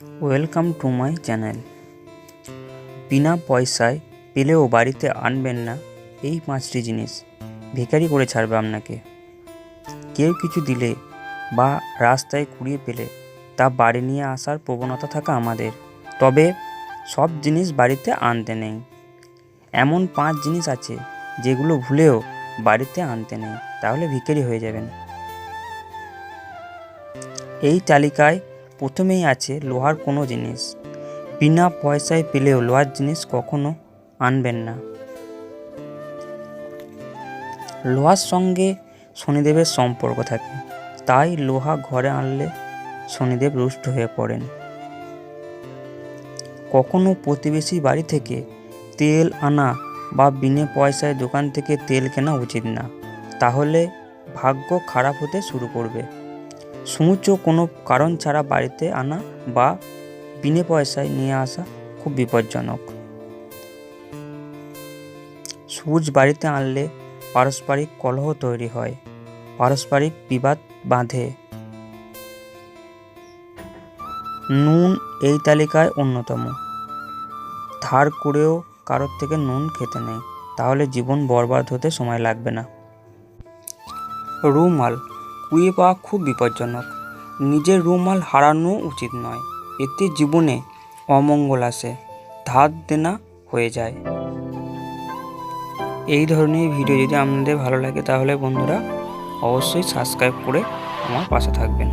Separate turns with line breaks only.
Welcome to my channel. বিনা পয়সায় পেলেও বাড়িতে আনবেন না এই 5টি জিনিস, ভিখারি করে ছাড়বে আপনাকে। কেউ কিছু দিলে বা রাস্তায় কুড়িয়ে পেলে তা বাড়ি নিয়ে আসার প্রবণতা থাকা আমাদের, তবে সব জিনিস বাড়িতে আনতে নেই। এমন 5 জিনিস আছে যেগুলো ভুলেও বাড়িতে আনতে নেই, তাহলে ভিখারি হয়ে যাবেন। এই তালিকায় প্রথমেই আছে লোহার কোনো জিনিস। বিনা পয়সায় পেলেও লোহার জিনিস কখনো আনবেন না। লোহার সঙ্গে শনিদেবের সম্পর্ক থাকে, তাই লোহা ঘরে আনলে শনিদেব রুষ্ট হয়ে পড়েন। কখনো প্রতিবেশী বাড়ি থেকে তেল আনা বা বিনা পয়সায় দোকান থেকে তেল কেনা উচিত না, তাহলে ভাগ্য খারাপ হতে শুরু করবে। সুউচ্চ কোনো কারণ ছাড়া বাড়িতে আনা বা বিনা পয়সায় নিয়ে আসা খুব বিপজ্জনক। সুচ বাড়িতে আনলে পারস্পরিক কলহ তৈরি হয়, পারস্পরিক বিবাদ বাঁধে। নুন এই তালিকায় অন্যতম। ধার করেও কারোর থেকে নুন খেতে নেই, তাহলে জীবন বরবাদ হতে সময় লাগবে না। রুমাল কুড়িয়ে পাওয়া খুব বিপজ্জনক। নিজের রুমাল হারানো উচিত নয়, এতে জীবনে অমঙ্গল আসে, ধার দেনা হয়ে যায়। এই ধরনের ভিডিও যদি আপনাদের ভালো লাগে তাহলে বন্ধুরা অবশ্যই সাবস্ক্রাইব করে আমার পাশে থাকবেন।